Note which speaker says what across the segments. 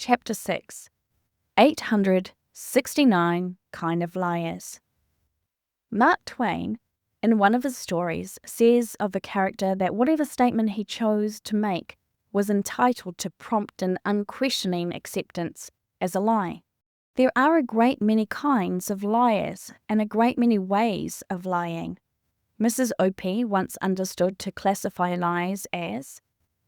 Speaker 1: Chapter 6 869 Kind of Liars. Mark Twain, in one of his stories, says of a character that whatever statement he chose to make was entitled to prompt and unquestioning acceptance as a lie. There are a great many kinds of liars and a great many ways of lying. Mrs. O.P. once understood to classify lies as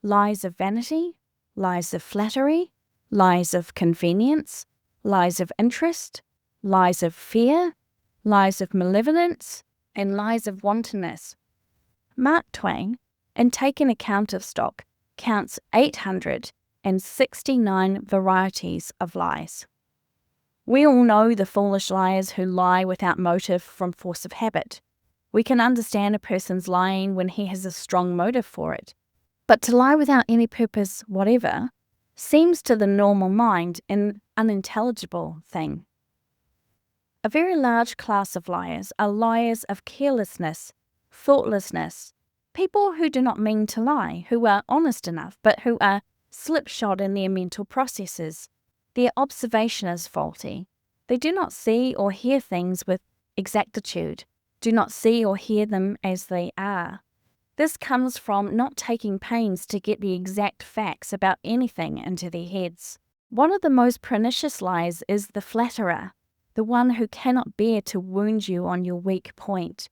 Speaker 1: lies of vanity, lies of flattery, lies of convenience, lies of interest, lies of fear, lies of malevolence, and lies of wantonness. Mark Twain, in taking account of stock, counts 869 varieties of lies. We all know the foolish liars who lie without motive from force of habit. We can understand a person's lying when he has a strong motive for it. But to lie without any purpose whatever seems to the normal mind an unintelligible thing. A very large class of liars are liars of carelessness, thoughtlessness, people who do not mean to lie, who are honest enough, but who are slipshod in their mental processes. Their observation is faulty. They do not see or hear things with exactitude, do not see or hear them as they are. This comes from not taking pains to get the exact facts about anything into their heads. One of the most pernicious lies is the flatterer, the one who cannot bear to wound you on your weak point.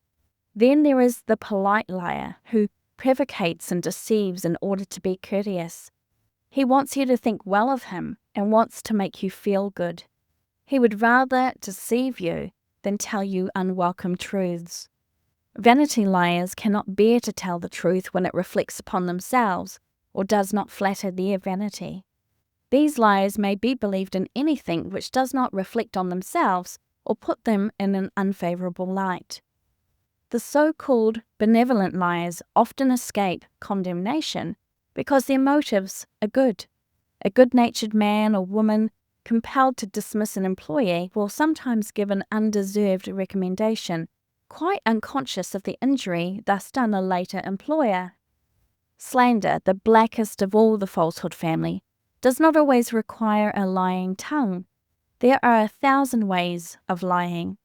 Speaker 1: Then there is the polite liar, who provocates and deceives in order to be courteous. He wants you to think well of him and wants to make you feel good. He would rather deceive you than tell you unwelcome truths. Vanity liars cannot bear to tell the truth when it reflects upon themselves or does not flatter their vanity. These liars may be believed in anything which does not reflect on themselves or put them in an unfavourable light. The so-called benevolent liars often escape condemnation because their motives are good. A good-natured man or woman compelled to dismiss an employee will sometimes give an undeserved recommendation, quite unconscious of the injury thus done a later employer. Slander, the blackest of all the falsehood family, does not always require a lying tongue. There are 1,000 ways of lying.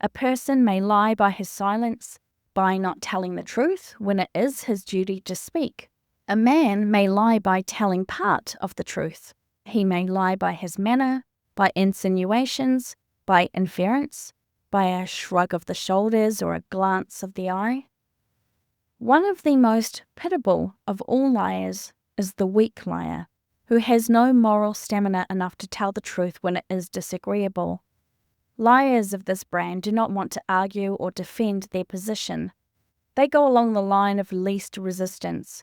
Speaker 1: A person may lie by his silence, by not telling the truth when it is his duty to speak. A man may lie by telling part of the truth. He may lie by his manner, by insinuations, by inference, by a shrug of the shoulders or a glance of the eye. One of the most pitiable of all liars is the weak liar, who has no moral stamina enough to tell the truth when it is disagreeable. Liars of this brand do not want to argue or defend their position. They go along the line of least resistance,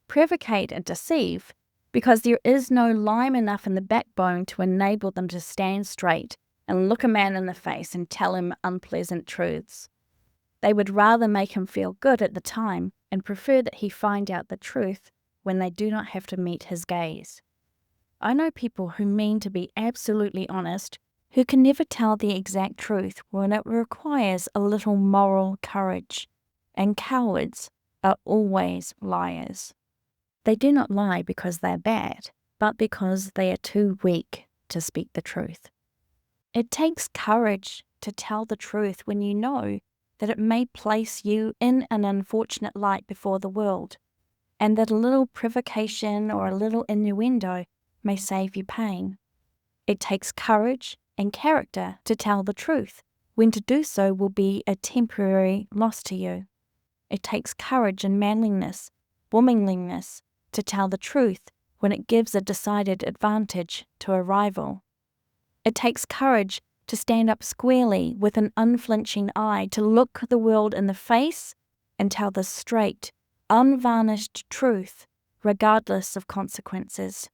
Speaker 1: provocate and deceive, because there is no lime enough in the backbone to enable them to stand straight and look a man in the face and tell him unpleasant truths. They would rather make him feel good at the time and prefer that he find out the truth when they do not have to meet his gaze. I know people who mean to be absolutely honest, who can never tell the exact truth when it requires a little moral courage, and cowards are always liars. They do not lie because they are bad, but because they are too weak to speak the truth. It takes courage to tell the truth when you know that it may place you in an unfortunate light before the world, and that a little provocation or a little innuendo may save you pain. It takes courage and character to tell the truth, when to do so will be a temporary loss to you. It takes courage and manliness, womanliness, to tell the truth when it gives a decided advantage to a rival. It takes courage to stand up squarely with an unflinching eye, to look the world in the face and tell the straight, unvarnished truth, regardless of consequences.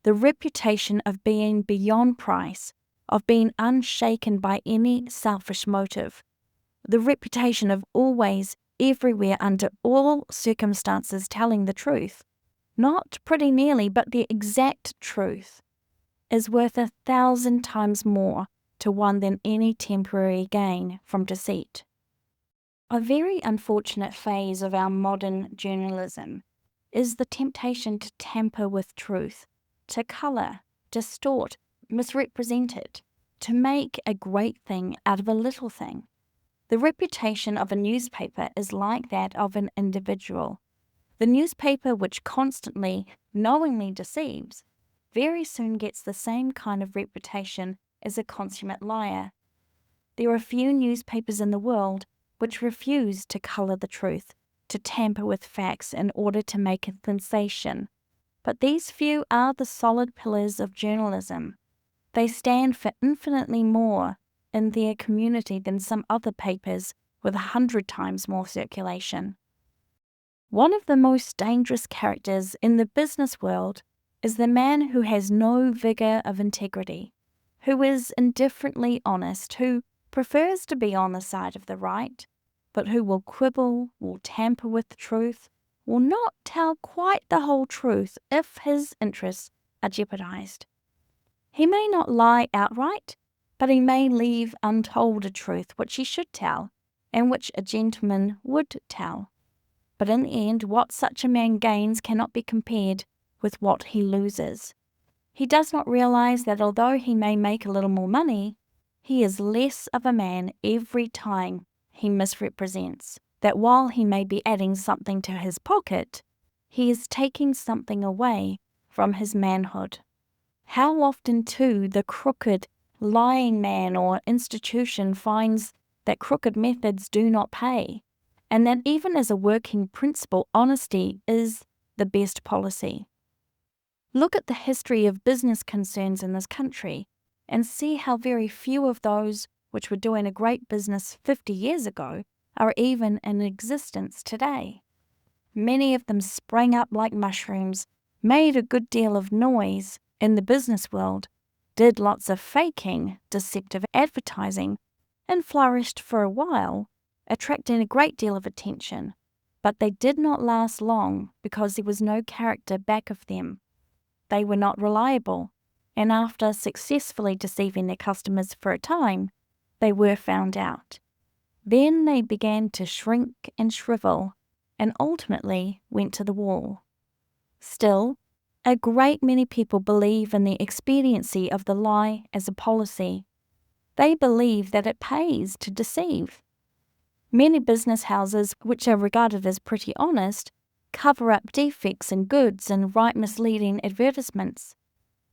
Speaker 1: The reputation of being beyond price, of being unshaken by any selfish motive, the reputation of always, everywhere, under all circumstances telling the truth, not pretty nearly but the exact truth, is worth 1,000 times more to one than any temporary gain from deceit. A very unfortunate phase of our modern journalism is the temptation to tamper with truth, to colour, distort, misrepresent it, to make a great thing out of a little thing. The reputation of a newspaper is like that of an individual. The newspaper which constantly, knowingly deceives, very soon gets the same kind of reputation as a consummate liar. There are few newspapers in the world which refuse to colour the truth, to tamper with facts in order to make a sensation. But these few are the solid pillars of journalism. They stand for infinitely more in their community than some other papers with 100 times more circulation. One of the most dangerous characters in the business world is the man who has no vigour of integrity, who is indifferently honest, who prefers to be on the side of the right, but who will quibble, will tamper with the truth, will not tell quite the whole truth if his interests are jeopardized. He may not lie outright, but he may leave untold a truth which he should tell, and which a gentleman would tell. But in the end, what such a man gains cannot be compared with what he loses. He does not realize that although he may make a little more money, he is less of a man every time he misrepresents, that while he may be adding something to his pocket, he is taking something away from his manhood. How often, too, the crooked, lying man or institution finds that crooked methods do not pay, and that even as a working principle, honesty is the best policy. Look at the history of business concerns in this country and see how very few of those which were doing a great business 50 years ago are even in existence today. Many of them sprang up like mushrooms, made a good deal of noise in the business world, did lots of faking, deceptive advertising, and flourished for a while, attracting a great deal of attention. But they did not last long because there was no character back of them. They were not reliable, and after successfully deceiving their customers for a time, they were found out. Then they began to shrink and shrivel, and ultimately went to the wall. Still, a great many people believe in the expediency of the lie as a policy. They believe that it pays to deceive. Many business houses, which are regarded as pretty honest, cover up defects in goods and write misleading advertisements.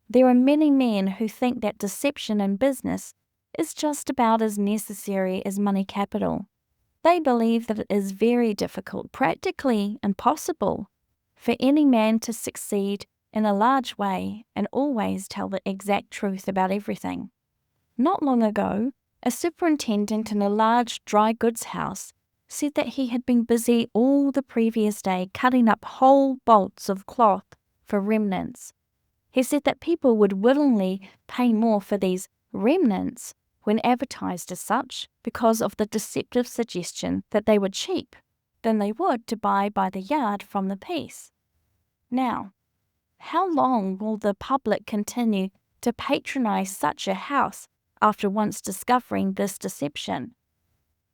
Speaker 1: There are many men who think that deception in business is just about as necessary as money capital. They believe that it is very difficult, practically impossible, for any man to succeed in a large way and always tell the exact truth about everything. Not long ago, a superintendent in a large dry goods house said that he had been busy all the previous day cutting up whole bolts of cloth for remnants. He said that people would willingly pay more for these remnants when advertised as such because of the deceptive suggestion that they were cheap than they would to buy by the yard from the piece. Now, how long will the public continue to patronize such a house after once discovering this deception?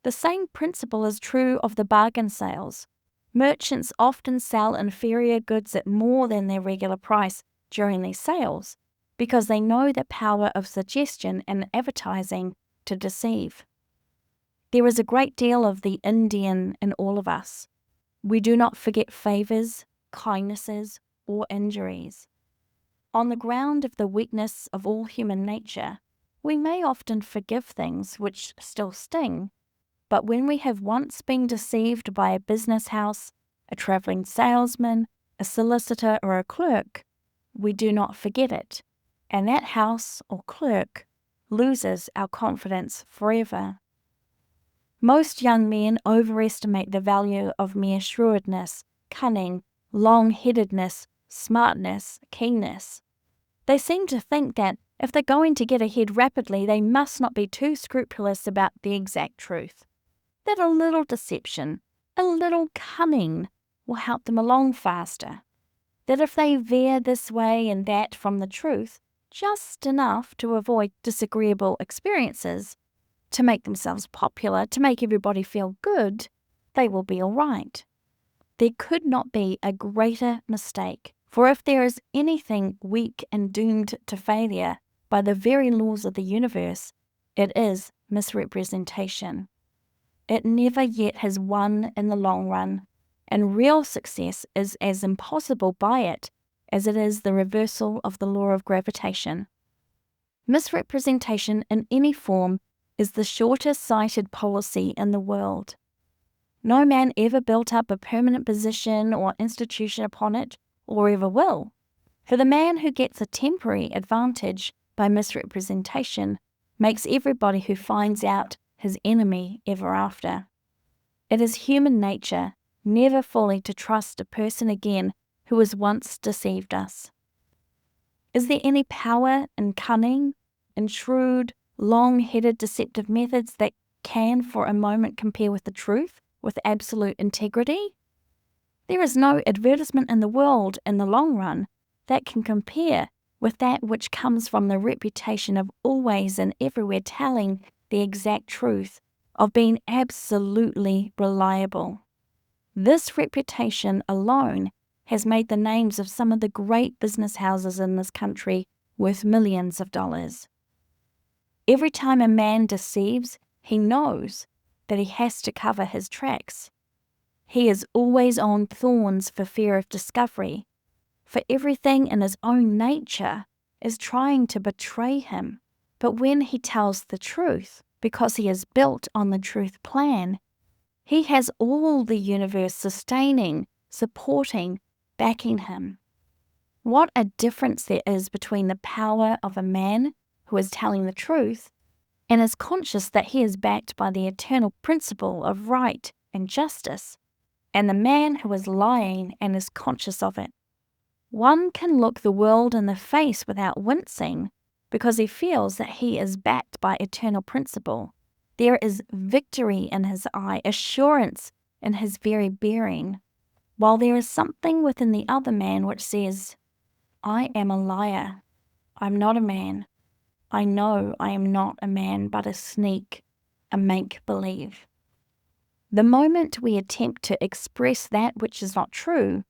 Speaker 1: The same principle is true of the bargain sales. Merchants often sell inferior goods at more than their regular price during these sales because they know the power of suggestion and advertising to deceive. There is a great deal of the Indian in all of us. We do not forget favors, kindnesses, or injuries. On the ground of the weakness of all human nature, we may often forgive things which still sting, but when we have once been deceived by a business house, a travelling salesman, a solicitor, or a clerk, we do not forget it, and that house or clerk loses our confidence forever. Most young men overestimate the value of mere shrewdness, cunning, long-headedness, smartness, keenness. They seem to think that if they're going to get ahead rapidly, they must not be too scrupulous about the exact truth. That a little deception, a little cunning will help them along faster. That if they veer this way and that from the truth, just enough to avoid disagreeable experiences, to make themselves popular, to make everybody feel good, they will be all right. There could not be a greater mistake For if there is anything weak and doomed to failure by the very laws of the universe, it is misrepresentation. It never yet has won in the long run, and real success is as impossible by it as it is the reversal of the law of gravitation. Misrepresentation in any form is the shortest-sighted policy in the world. No man ever built up a permanent position or institution upon it, or ever will. For the man who gets a temporary advantage by misrepresentation makes everybody who finds out his enemy ever after. It is human nature never fully to trust a person again who has once deceived us. Is there any power in cunning, in shrewd, long-headed deceptive methods that can for a moment compare with the truth, with absolute integrity? There is no advertisement in the world in the long run that can compare with that which comes from the reputation of always and everywhere telling the exact truth, of being absolutely reliable. This reputation alone has made the names of some of the great business houses in this country worth millions of dollars. Every time a man deceives, he knows that he has to cover his tracks. He is always on thorns for fear of discovery, for everything in his own nature is trying to betray him. But when he tells the truth, because he is built on the truth plan, he has all the universe sustaining, supporting, backing him. What a difference there is between the power of a man who is telling the truth and is conscious that he is backed by the eternal principle of right and justice, and the man who is lying and is conscious of it. One can look the world in the face without wincing because he feels that he is backed by eternal principle. There is victory in his eye, assurance in his very bearing, while there is something within the other man which says, I am a liar. I'm not a man. I know I am not a man, but a sneak, a make-believe. The moment we attempt to express that which is not true,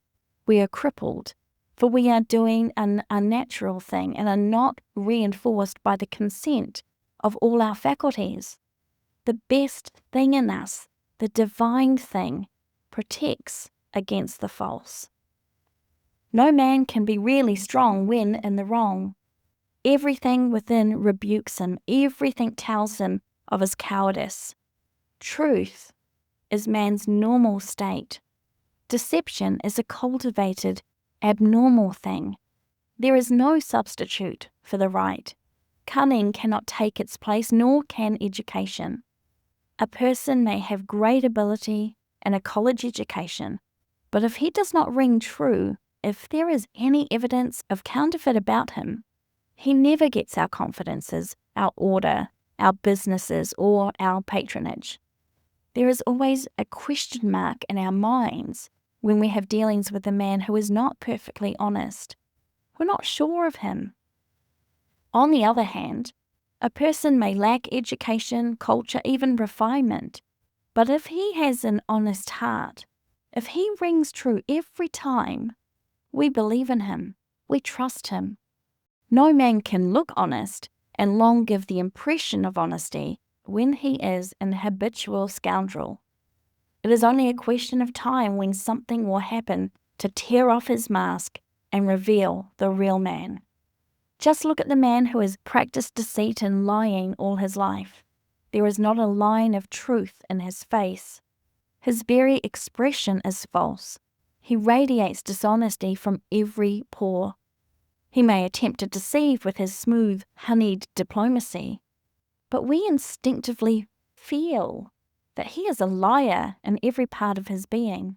Speaker 1: we are crippled, for we are doing an unnatural thing and are not reinforced by the consent of all our faculties. The best thing in us, the divine thing, protects against the false. No man can be really strong when in the wrong. Everything within rebukes him, everything tells him of his cowardice. Truth is man's normal state. Deception is a cultivated, abnormal thing. There is no substitute for the right. Cunning cannot take its place, nor can education. A person may have great ability and a college education, but if he does not ring true, if there is any evidence of counterfeit about him, he never gets our confidences, our order, our businesses, or our patronage. There is always a question mark in our minds when we have dealings with a man who is not perfectly honest. We're not sure of him. On the other hand, a person may lack education, culture, even refinement, but if he has an honest heart, if he rings true every time, we believe in him, we trust him. No man can look honest and long give the impression of honesty when he is an habitual scoundrel. It is only a question of time when something will happen to tear off his mask and reveal the real man. Just look at the man who has practiced deceit and lying all his life. There is not a line of truth in his face. His very expression is false. He radiates dishonesty from every pore. He may attempt to deceive with his smooth, honeyed diplomacy, but we instinctively feel that he is a liar in every part of his being.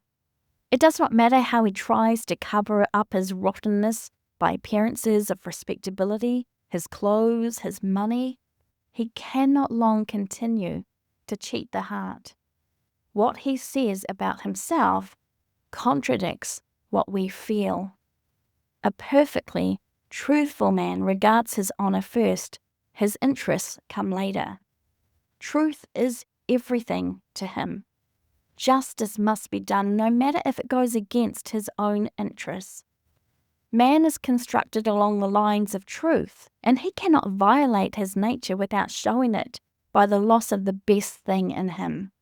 Speaker 1: It does not matter how he tries to cover up his rottenness by appearances of respectability, his clothes, his money. He cannot long continue to cheat the heart. What he says about himself contradicts what we feel. A perfectly truthful man regards his honor first, his interests come later. Truth is everything to him. Justice must be done no matter if it goes against his own interests. Man is constructed along the lines of truth, and he cannot violate his nature without showing it by the loss of the best thing in him.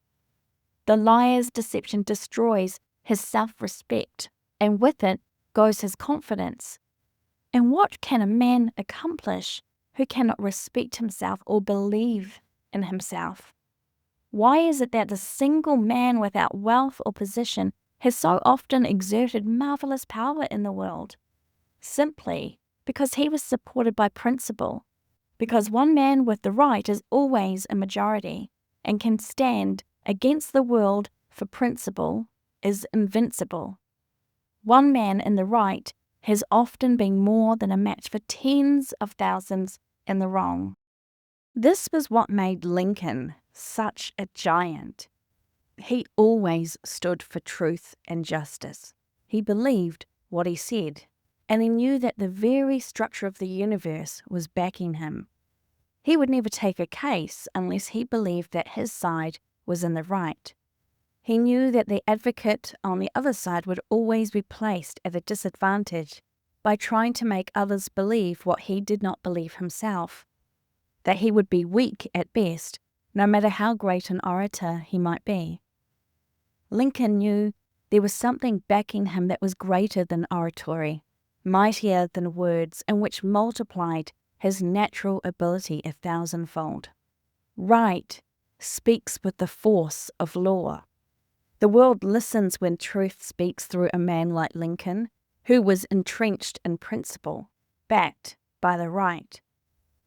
Speaker 1: The liar's deception destroys his self-respect, and with it goes his confidence. And what can a man accomplish who cannot respect himself or believe in himself? Why is it that the single man without wealth or position has so often exerted marvelous power in the world? Simply because he was supported by principle, because one man with the right is always a majority and can stand against the world for principle is invincible. One man in the right has often been more than a match for tens of thousands in the wrong. This was what made Lincoln such a giant. He always stood for truth and justice. He believed what he said, and he knew that the very structure of the universe was backing him. He would never take a case unless he believed that his side was in the right. He knew that the advocate on the other side would always be placed at a disadvantage by trying to make others believe what he did not believe himself, that he would be weak at best, no matter how great an orator he might be. Lincoln knew there was something backing him that was greater than oratory, mightier than words, and which multiplied his natural ability 1,000-fold. Right speaks with the force of law. The world listens when truth speaks through a man like Lincoln, who was entrenched in principle, backed by the right.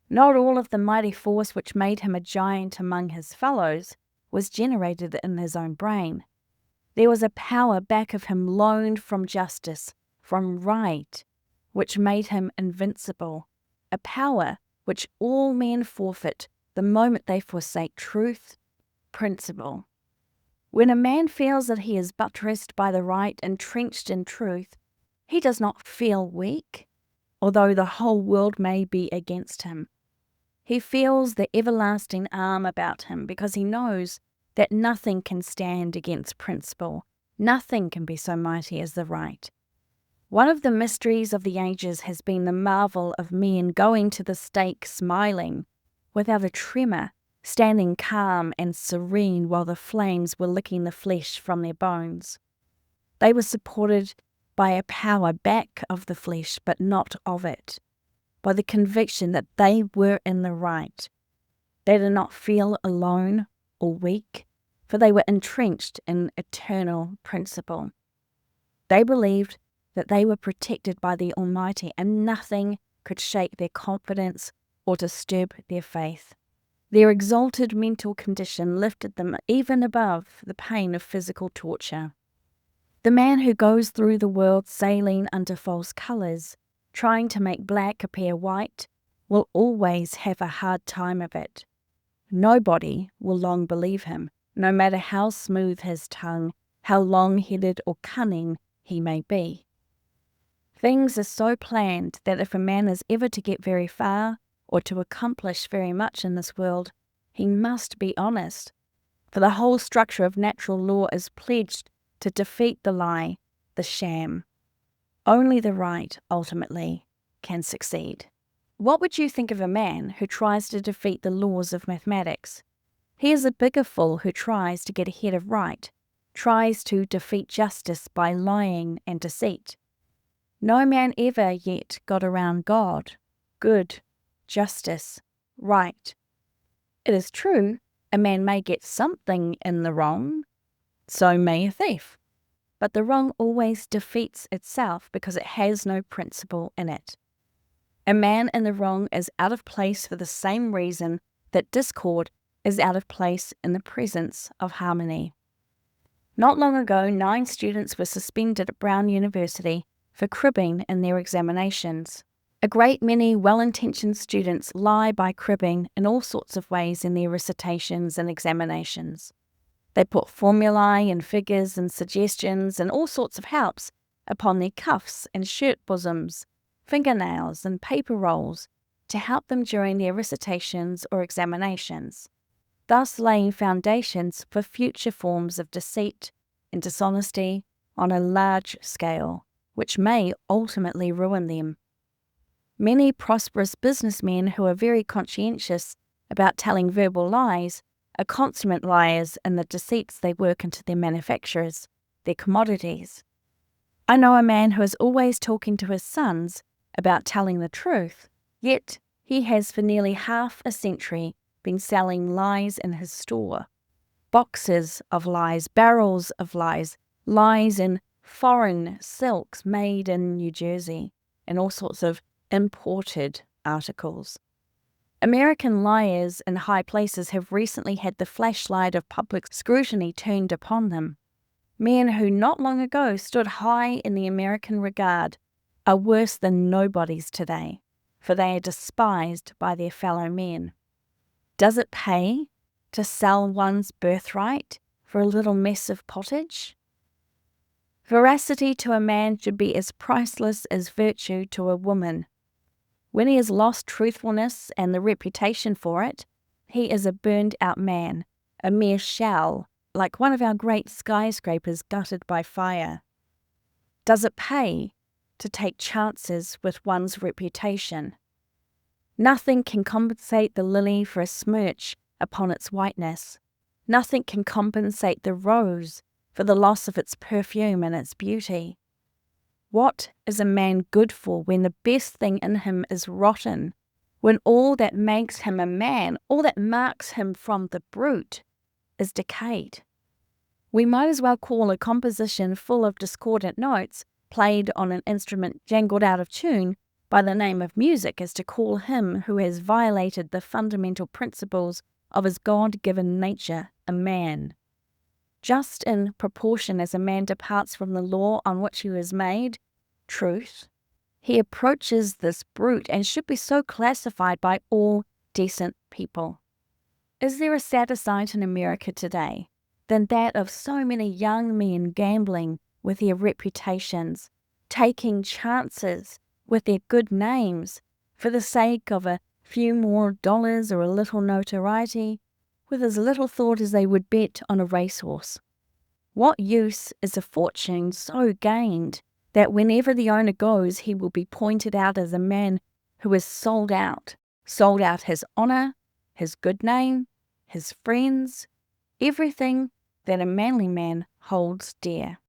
Speaker 1: Not all of the mighty force which made him a giant among his fellows was generated in his own brain. There was a power back of him loaned from justice, from right, which made him invincible, a power which all men forfeit the moment they forsake truth, principle. When a man feels that he is buttressed by the right, entrenched in truth, he does not feel weak, although the whole world may be against him. He feels the everlasting arm about him because he knows that nothing can stand against principle. Nothing can be so mighty as the right. One of the mysteries of the ages has been the marvel of men going to the stake smiling, without a tremor, standing calm and serene while the flames were licking the flesh from their bones. They were supported by a power back of the flesh, but not of it, by the conviction that they were in the right. They did not feel alone or weak, for they were entrenched in eternal principle. They believed that they were protected by the Almighty, and nothing could shake their confidence or disturb their faith. Their exalted mental condition lifted them even above the pain of physical torture. The man who goes through the world sailing under false colours, trying to make black appear white, will always have a hard time of it. Nobody will long believe him, no matter how smooth his tongue, how long-headed or cunning he may be. Things are so planned that if a man is ever to get very far, or to accomplish very much in this world, he must be honest, for the whole structure of natural law is pledged to defeat the lie, the sham. Only the right, ultimately, can succeed. What would you think of a man who tries to defeat the laws of mathematics? He is a bigger fool who tries to get ahead of right, tries to defeat justice by lying and deceit. No man ever yet got around God, good, justice, right. It is true, a man may get something in the wrong, so may a thief, but the wrong always defeats itself because it has no principle in it. A man in the wrong is out of place for the same reason that discord is out of place in the presence of harmony. Not long ago, 9 students were suspended at Brown University for cribbing in their examinations. A great many well-intentioned students lie by cribbing in all sorts of ways in their recitations and examinations. They put formulae and figures and suggestions and all sorts of helps upon their cuffs and shirt bosoms, fingernails and paper rolls to help them during their recitations or examinations, thus laying foundations for future forms of deceit and dishonesty on a large scale, which may ultimately ruin them. Many prosperous businessmen who are very conscientious about telling verbal lies are consummate liars in the deceits they work into their manufacturers, their commodities. I know a man who is always talking to his sons about telling the truth, yet he has for nearly half a century been selling lies in his store. Boxes of lies, barrels of lies, lies in foreign silks made in New Jersey, and all sorts of imported articles. American liars in high places have recently had the flashlight of public scrutiny turned upon them. Men who not long ago stood high in the American regard are worse than nobodies today, for they are despised by their fellow men. Does it pay to sell one's birthright for a little mess of pottage? Veracity to a man should be as priceless as virtue to a woman. When he has lost truthfulness and the reputation for it, he is a burned-out man, a mere shell, like one of our great skyscrapers gutted by fire. Does it pay to take chances with one's reputation? Nothing can compensate the lily for a smirch upon its whiteness. Nothing can compensate the rose for the loss of its perfume and its beauty. What is a man good for when the best thing in him is rotten, when all that makes him a man, all that marks him from the brute, is decayed? We might as well call a composition full of discordant notes, played on an instrument jangled out of tune, by the name of music as to call him who has violated the fundamental principles of his God-given nature a man. Just in proportion as a man departs from the law on which he was made, truth, he approaches this brute and should be so classified by all decent people. Is there a sadder sight in America today than that of so many young men gambling with their reputations, taking chances with their good names for the sake of a few more dollars or a little notoriety, with as little thought as they would bet on a racehorse? What use is a fortune so gained that whenever the owner goes, he will be pointed out as a man who has sold out his honor, his good name, his friends, everything that a manly man holds dear?